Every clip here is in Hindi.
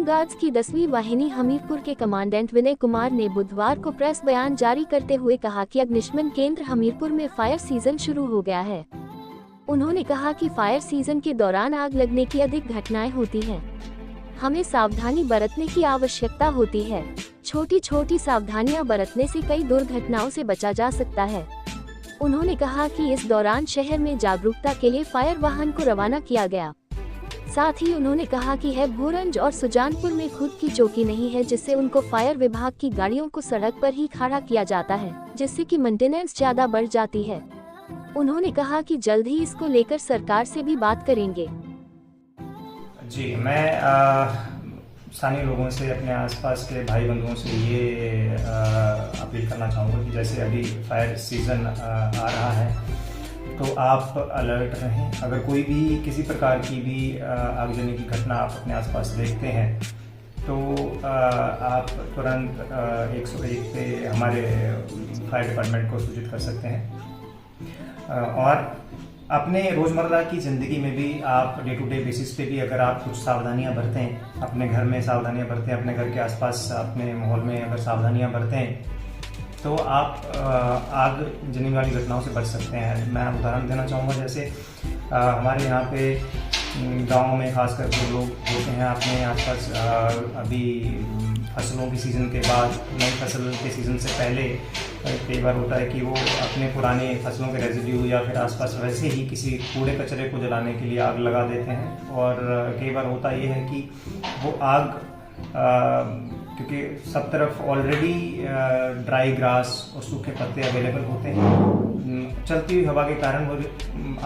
होमगार्ड्स की 10वीं वाहिनी हमीरपुर के कमांडेंट विनय कुमार ने बुधवार को प्रेस बयान जारी करते हुए कहा कि अग्निशमन केंद्र हमीरपुर में फायर सीजन शुरू हो गया है। उन्होंने कहा कि फायर सीजन के दौरान आग लगने की अधिक घटनाएं होती हैं। हमें सावधानी बरतने की आवश्यकता होती है। छोटी छोटी सावधानियां बरतने से कई दुर्घटनाओं से बचा जा सकता है। उन्होंने कहा कि इस दौरान शहर में जागरूकता के लिए फायर वाहन को रवाना किया गया। साथ ही उन्होंने कहा कि है भोरंज और सुजानपुर में खुद की चौकी नहीं है, जिससे उनको फायर विभाग की गाड़ियों को सड़क पर ही खड़ा किया जाता है, जिससे कि मेंटेनेंस ज्यादा बढ़ जाती है। उन्होंने कहा कि जल्द ही इसको लेकर सरकार से भी बात करेंगे। जी, मैं स्थानीय लोगों से, अपने आसपास के भाई बंधुओं से ये अपील करना चाहूँगा कि जैसे अभी फायर सीज़न आ रहा है तो आप अलर्ट रहें। अगर कोई भी किसी प्रकार की भी आगजनी की घटना आप अपने आसपास देखते हैं तो आप तुरंत 101 पे हमारे फायर डिपार्टमेंट को सूचित कर सकते हैं। और अपने रोज़मर्रा की ज़िंदगी में भी आप डे टू डे बेसिस पे भी अगर आप कुछ सावधानियां बरतें, अपने घर में सावधानियां बरतें, अपने घर के आसपास अपने माहौल में अगर सावधानियां बरतें तो आप आग जलने वाली घटनाओं से बच सकते हैं। मैं उदाहरण देना चाहूँगा, जैसे हमारे यहाँ पे गाँव में खास करके लोग होते हैं अपने आसपास अभी फसलों की सीज़न के बाद, नई फसल के सीज़न से पहले कई बार होता है कि वो अपने पुराने फसलों के रेजिड्यू या फिर आसपास वैसे ही किसी कूड़े कचरे को जलाने के लिए आग लगा देते हैं। और कई बार होता ये है कि वो आग क्योंकि सब तरफ ऑलरेडी ड्राई ग्रास और सूखे पत्ते अवेलेबल होते हैं, चलती हुई हवा के कारण वो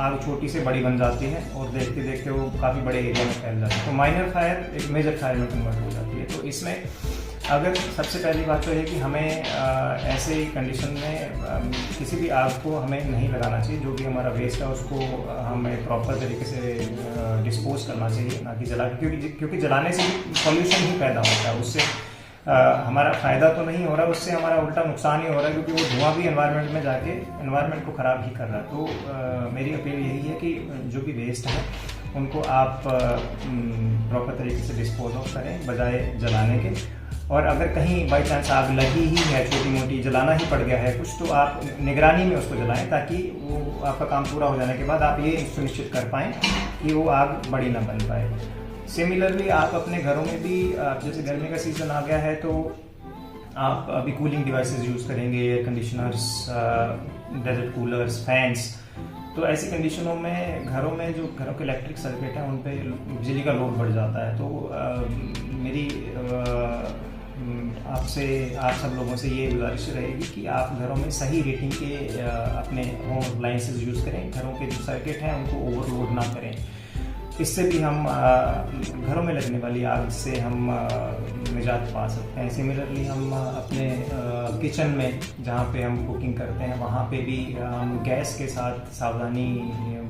आग छोटी से बड़ी बन जाती है और देखते देखते वो काफ़ी बड़े एरिया में फैल जाती है। तो माइनर फायर एक मेजर फायर में कन्वर्ट हो जाती है। तो इसमें अगर सबसे पहली बात तो है कि हमें ऐसे कंडीशन में किसी भी आग को हमें नहीं लगाना चाहिए। जो भी हमारा वेस्ट है उसको हमें प्रॉपर तरीके से डिस्पोज करना चाहिए, ना कि जला, क्योंकि जलाने से पॉल्यूशन ही पैदा होता है। उससे हमारा फ़ायदा तो नहीं हो रहा, उससे हमारा उल्टा नुकसान ही हो रहा है, क्योंकि वो धुआं भी एनवायरनमेंट में जाके एनवायरनमेंट को ख़राब ही कर रहा है। तो मेरी अपील यही है कि जो भी वेस्ट है उनको आप प्रॉपर तरीके से डिस्पोज ऑफ करें बजाय जलाने के। और अगर कहीं बाई चांस आग लगी ही है, छोटी मोटी जलाना ही पड़ गया है कुछ, तो आप निगरानी में उसको जलाएं, ताकि वो आपका काम पूरा हो जाने के बाद आप ये सुनिश्चित कर पाएँ कि वो आग बड़ी ना बन पाए। सिमिलरली आप अपने घरों में भी, जैसे गर्मी का सीज़न आ गया है तो आप अभी कूलिंग डिवाइसेस यूज़ करेंगे, air conditioners, desert coolers, fans. तो ऐसी कंडीशनों में घरों में जो घरों के इलेक्ट्रिक सर्किट हैं उन पे बिजली का लोड बढ़ जाता है। तो मेरी आपसे, आप सब लोगों से ये गुजारिश रहेगी कि आप घरों में सही रेटिंग के अपने होम अप्लायंसेस यूज़ करें। घरों के जो सर्किट हैं उनको ओवरलोड ना करें। इससे भी हम घरों में लगने वाली आग से हम निजात पा सकते हैं। सिमिलरली हम अपने किचन में जहाँ पे हम कुकिंग करते हैं वहाँ पे भी हम गैस के साथ सावधानी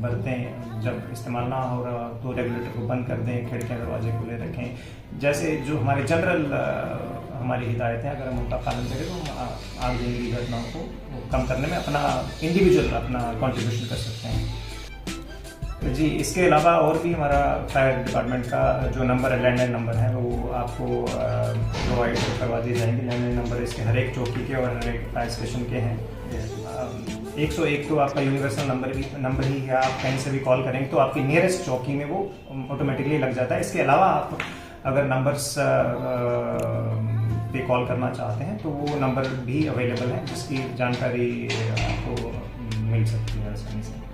बरतें। जब इस्तेमाल ना हो रहा तो रेगुलेटर को बंद कर दें, खिड़कियाँ दरवाजे खुले रखें। जैसे जो हमारे जनरल हमारी हिदायतें, अगर हम उनका पालन करें तो हम आगजनी की घटनाओं को कम करने में अपना इंडिविजुअल अपना कंट्रीब्यूशन कर सकते हैं। जी, इसके अलावा और भी हमारा फायर डिपार्टमेंट का जो नंबर है, लैंडलाइन नंबर है, वो आपको प्रोवाइड करवा दिए जाएंगे। लैंडलाइन नंबर इसके हर एक चौकी के और हर एक फायर स्टेशन के हैं। 101 तो आपका यूनिवर्सल नंबर ही है। आप कहीं से भी कॉल करेंगे तो आपकी नियरेस्ट चौकी में वो ऑटोमेटिकली लग जाता है। इसके अलावा आप अगर नंबर्स पे कॉल करना चाहते हैं तो वो नंबर भी अवेलेबल है, जिसकी जानकारी आपको मिल सकती है आसानी से।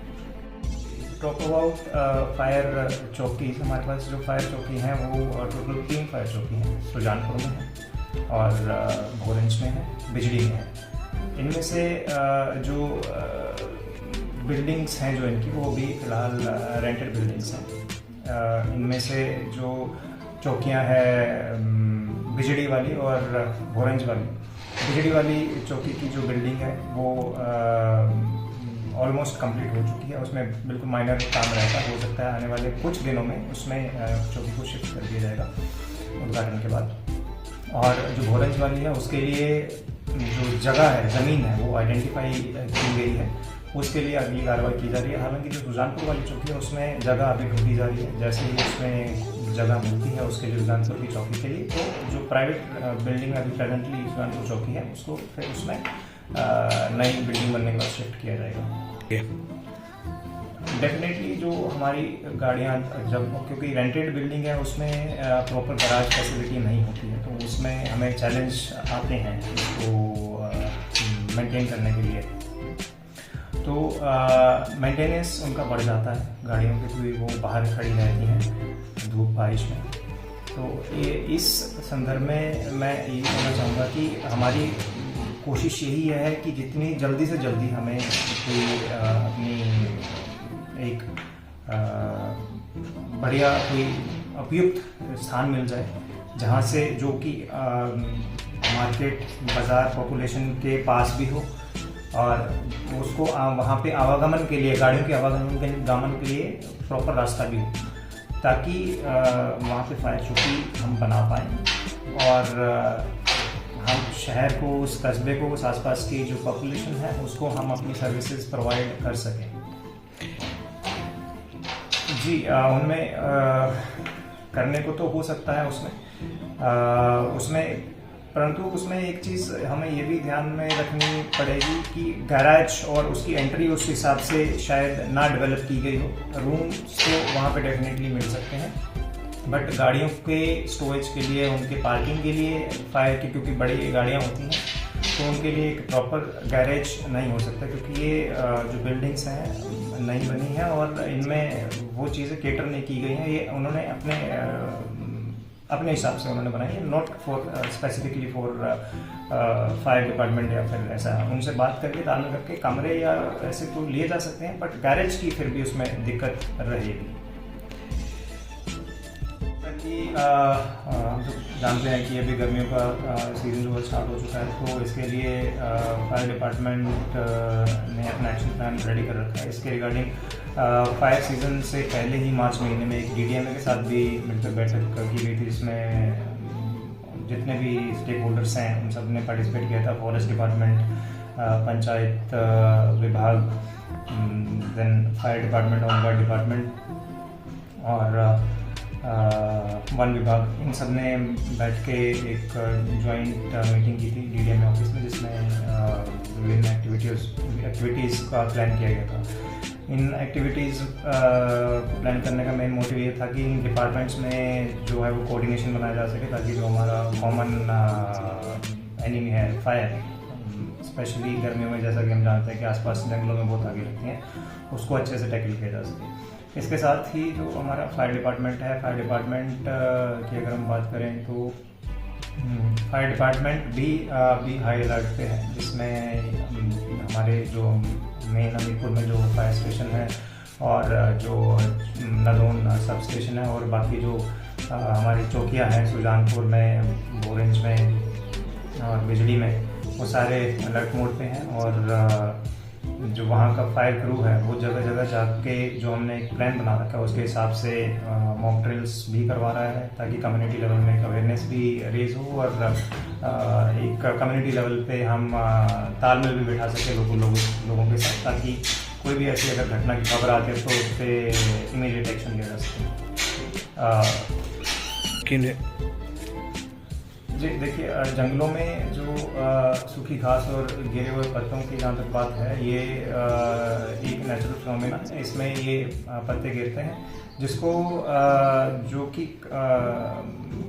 टॉक अबाउट फायर चौकी, हमारे पास जो फायर चौकी हैं वो टोटल 3 फायर चौकी हैं। सुजानपुर में है और भोरंज में है, बिजली में है। इनमें से जो बिल्डिंग्स हैं जो इनकी, वो भी फ़िलहाल रेंटेड बिल्डिंग्स हैं। इनमें से जो चौकियां हैं बिजली वाली और भोरंज वाली, बिजली वाली चौकी की जो बिल्डिंग है वो ऑलमोस्ट कंप्लीट हो चुकी है। उसमें बिल्कुल माइनर काम रहता है, हो सकता है आने वाले कुछ दिनों में उसमें चौकी को शिफ्ट कर दिया जाएगा उद्घाटन के बाद। और जो भोरंज वाली है उसके लिए जो जगह है, ज़मीन है, वो आइडेंटिफाई की गई है, उसके लिए अगली कार्रवाई की जा रही है। हालांकि जो सुजानपुर वाली चौकी है उसमें जगह अभी ढूंढी जा रही है। जैसे ही उसमें जगह मिलती है उसके लिए सुजानपुर की चौकी के लिए, तो जो प्राइवेट बिल्डिंग अभी प्रेजेंटली सुजानपुर चौकी है उसको फिर उसमें नई बिल्डिंग बनने के बाद शिफ्ट किया जाएगा। डेफिनेटली जो हमारी गाड़ियाँ जब, क्योंकि रेंटेड बिल्डिंग है उसमें प्रॉपर गैराज फैसिलिटी नहीं होती है, तो उसमें हमें चैलेंज आते हैं उसको मेंटेन करने के लिए। तो मेंटेनेंस उनका बढ़ जाता है गाड़ियों की, क्योंकि वो बाहर खड़ी रहती हैं धूप बारिश में। तो ये इस संदर्भ में मैं ये कहना चाहूँगा कि हमारी कोशिश यही है कि जितनी जल्दी से जल्दी हमें कोई अपनी एक बढ़िया कोई उपयुक्त स्थान मिल जाए, जहाँ से जो कि मार्केट बाज़ार पॉपुलेशन के पास भी हो और उसको वहाँ पे आवागमन के लिए, गाड़ियों के आवागमन के लिए प्रॉपर रास्ता भी हो, ताकि वहाँ पे फायर चौकी हम बना पाएँ और हम शहर को, उस कस्बे को, उस आसपास की जो पॉपुलेशन है उसको हम अपनी सर्विसेज प्रोवाइड कर सकें। जी, उनमें करने को तो हो सकता है उसमें परंतु उसमें एक चीज़ हमें ये भी ध्यान में रखनी पड़ेगी कि गैराज और उसकी एंट्री उस हिसाब से शायद ना डेवलप की गई हो। रूम्स तो वहाँ पे डेफिनेटली मिल सकते हैं, बट गाड़ियों के स्टोरेज के लिए, उनके पार्किंग के लिए, फायर की क्योंकि बड़ी गाड़ियाँ होती हैं तो उनके लिए एक प्रॉपर गैरेज नहीं हो सकता, क्योंकि ये जो बिल्डिंग्स हैं नई बनी हैं और इनमें वो चीज़ें केटर नहीं की गई हैं। ये उन्होंने अपने हिसाब से उन्होंने बनाई है, not for specifically for fire department या फिर ऐसा। उनसे बात करके तालमेल करके कमरे या ऐसे तो लिए जा सकते हैं, बट गैरेज की फिर भी उसमें दिक्कत रहेगी। कि हम सब जानते हैं कि अभी गर्मियों का सीज़न जो स्टार्ट हो चुका है, तो इसके लिए फायर डिपार्टमेंट ने अपना एक्शन प्लान रेडी कर रखा है। इसके रिगार्डिंग फायर सीज़न से पहले ही मार्च महीने में एक DDMA के साथ भी मिलकर बैठक की गई थी, जिसमें जितने भी स्टेक होल्डर्स हैं उन सब ने पार्टिसिपेट किया था। फॉरेस्ट डिपार्टमेंट, पंचायत विभाग, then fire department, home guard department और वन विभाग, इन सब ने बैठ के एक जॉइंट मीटिंग की थी DDMA ऑफिस में, जिसमें विभिन्न एक्टिविटीज़ का प्लान किया गया था। इन एक्टिविटीज़ प्लान करने का मेन मोटिव ये था कि इन डिपार्टमेंट्स में जो है वो कोऑर्डिनेशन बनाया जा सके, ताकि जो हमारा कॉमन एनिमी है फायर, स्पेशली गर्मियों में जैसा कि हम जानते हैं कि आसपास जंगलों में बहुत आगे रहती हैं, उसको अच्छे से टैकल किया जा सके। इसके साथ ही जो हमारा फायर डिपार्टमेंट है, फायर डिपार्टमेंट की अगर हम बात करें तो फायर डिपार्टमेंट भी हाई अलर्ट पे है, जिसमें हमारे जो मेन हमीरपुर में जो फायर स्टेशन है और जो नदौन सब स्टेशन है और बाकी जो हमारी चौकियाँ हैं सुजानपुर में, बोरेंज में और बिजली में, वो सारे अलर्ट मोड पे हैं। और जो वहाँ का फायर क्रू है वो जगह जगह जाके जो हमने एक प्लान बना रखा है उसके हिसाब से मॉक ड्रिल्स भी करवा रहा है, ताकि कम्युनिटी लेवल में एक अवेयरनेस भी रेज हो और एक कम्युनिटी लेवल पे हम तालमेल भी बिठा सके लोगों के साथ, ताकि कोई भी ऐसी अगर घटना की खबर आती है तो उस पर इमीडिएट एक्शन लिया जा सके। जी देखिए, जंगलों में जो सूखी घास और गिरे हुए पत्तों की जहाँ तक बात है, ये एक नेचुरल फिनोमेना है। इसमें ये पत्ते गिरते हैं, जिसको जो कि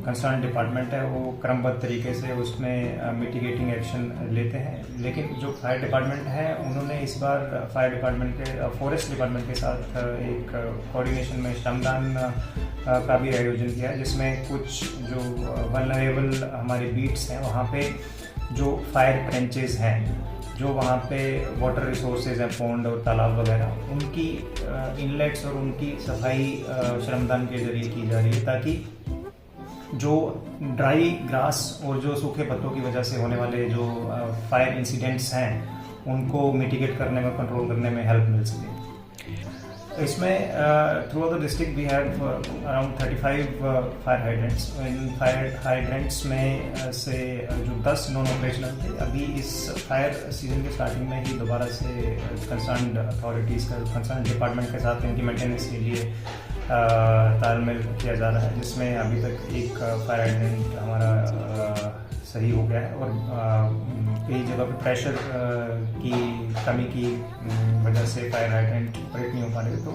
कंसर्न डिपार्टमेंट है वो क्रमबद्ध तरीके से उसमें मिटिगेटिंग एक्शन लेते हैं। लेकिन जो फायर डिपार्टमेंट है उन्होंने इस बार फायर डिपार्टमेंट के फॉरेस्ट डिपार्टमेंट के साथ एक कोऑर्डिनेशन में श्रमदान का भी आयोजन किया है, जिसमें कुछ जो वल्नरेबल हमारे बीट्स हैं वहाँ पे जो फायर ट्रेंचेस हैं, जो वहाँ पे वाटर रिसोर्सेज हैं, पौंड और तालाब वगैरह, उनकी इनलेट्स और उनकी सफाई श्रमदान के जरिए की जा रही है, ताकि जो ड्राई ग्रास और जो सूखे पत्तों की वजह से होने वाले जो फायर इंसिडेंट्स हैं उनको मिटिगेट करने में, कंट्रोल करने में हेल्प मिल सके। इसमें throughout the district we have around 35 fire hydrants. इन फायर हाइड्रेंट्स में से जो 10 नॉन ऑपरेशनल थे, अभी इस फायर सीजन के स्टार्टिंग में ही दोबारा से कंसर्न अथॉरिटीज़ का, कंसर्न डिपार्टमेंट के साथ इनकी मेंटेनेंस के लिए तालमेल किया जा रहा है, जिसमें अभी तक एक फायर हाइड्रेंट हमारा सही हो गया है और कई जगह पर प्रेशर की कमी की वजह से फायर हाइड्रेंट ऑपरेट नहीं हो पा रहे, तो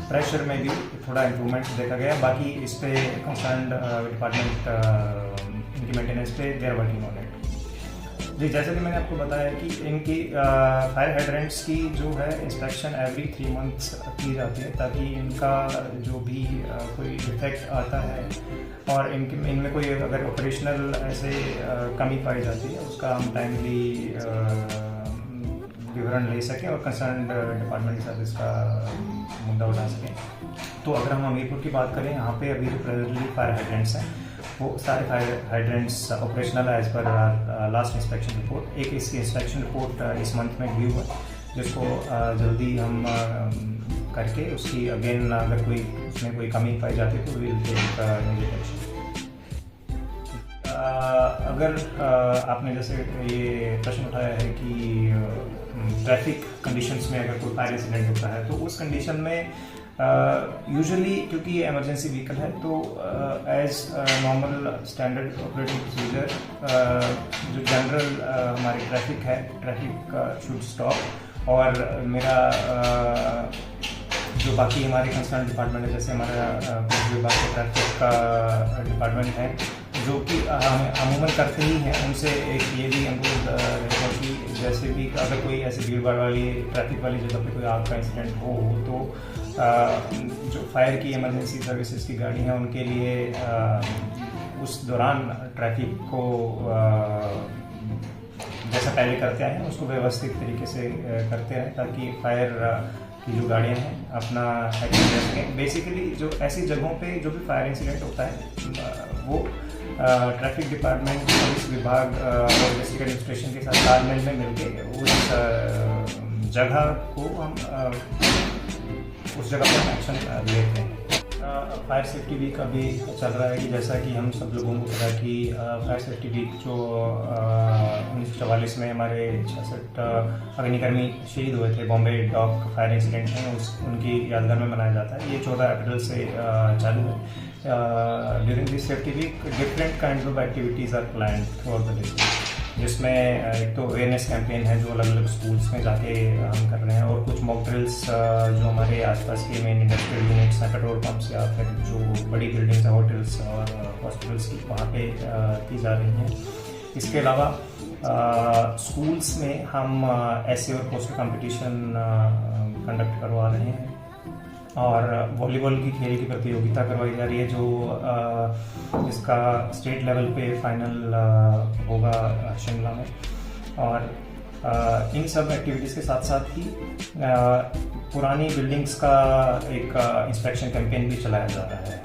प्रेशर में भी थोड़ा इम्प्रूवमेंट देखा गया। बाकी इस पे कंसर्न डिपार्टमेंट इनकी मेंटेनेंस पे they are working on it. जी, जैसे कि मैंने आपको बताया कि इनकी फायर हाइड्रेंट्स की जो है इंस्पेक्शन एवरी 3 मंथ्स की जाती है, ताकि इनका जो भी कोई डिफेक्ट आता है और इनमें कोई अगर ऑपरेशनल ऐसे कमी पाई जाती है उसका हम टाइमली विवरण ले सकें और कंसर्न डिपार्टमेंट के साथ इसका मुद्दा उठा सकें। तो अगर हम हमीरपुर की बात करें, यहाँ पे अभी जो प्रेजेंटली फायर हाइड्रेंट्स हैं वो सारे फायर हाइड्रेंट्स ऑपरेशनल है as per last inspection report. एक इसकी इंस्पेक्शन रिपोर्ट इस मंथ में ड्यू है, जिसको जल्दी हम करके उसकी अगेन अगर कोई उसमें कोई कमी पाई जाती है तो विल टेक इमीडिएट एक्शन। अगर आपने जैसे ये प्रश्न उठाया है कि ट्रैफिक कंडीशंस में अगर कोई फायर इंसिडेंट होता है तो उस कंडीशन में यूजुअली क्योंकि ये इमरजेंसी व्हीकल है तो as normal standard operating procedure जो जनरल हमारी ट्रैफिक है, ट्रैफिक शुड स्टॉप। और मेरा जो बाकी हमारे कंसर्न डिपार्टमेंट है, जैसे हमारा पुलिस विभाग का ट्रैफिक का डिपार्टमेंट है, जो कि अमूमन करते ही हैं, उनसे एक ये भी अनुरोध रहेगा कि जैसे भी अगर कोई ऐसी भीड़ भाड़ वाली ट्रैफिक वाली जगह पे कोई आग का इंसिडेंट हो तो जो फायर की इमरजेंसी सर्विसेज की गाड़ी है उनके लिए उस दौरान ट्रैफिक को जैसा पहले करते आए हैं उसको व्यवस्थित तरीके से करते रहें, ताकि फायर की जो गाड़ियाँ हैं अपना एक्शन ले सकें। बेसिकली जो ऐसी जगहों पे जो भी फायर इंसिडेंट होता है वो ट्रैफिक डिपार्टमेंट, पुलिस विभाग और डिस्ट्रिक्ट एडमिनिस्ट्रेशन के साथ तालमेल में मिलकर उस जगह को हम उस जगह पर एक्शन लेते हैं। फायर सेफ्टी वीक अभी चल रहा है कि जैसा कि हम सब लोगों को पता है कि फायर सेफ्टी वीक जो 1944 में हमारे 66 अग्निकर्मी शहीद हुए थे, बॉम्बे डॉक फायर इंसिडेंट है, उनकी यादगार में मनाया जाता है। ये 14 अप्रैल से चालू है। During this safety week different kinds of activities are planned throughout the district, जिसमें एक तो अवेयरनेस कैंपेन है जो अलग अलग स्कूल्स में जाके हम कर रहे हैं, और कुछ मॉक ड्रिल्स जो हमारे आसपास के मेन इंडस्ट्रियल यूनिट्स हैं, पेट्रोल पंप्स या फिर जो बड़ी बिल्डिंग्स हैं, होटल्स और हॉस्पिटल्स की, वहाँ पे की जा रही हैं। इसके अलावा स्कूल्स में हम ऐसे और पोस्टर कंपटीशन कंडक्ट करवा रहे हैं, और वॉलीबॉल की खेल की प्रतियोगिता करवाई जा रही है जो इसका स्टेट लेवल पे फाइनल होगा शिमला में। और इन सब एक्टिविटीज़ के साथ साथ ही पुरानी बिल्डिंग्स का एक इंस्पेक्शन कैंपेन भी चलाया जा रहा है।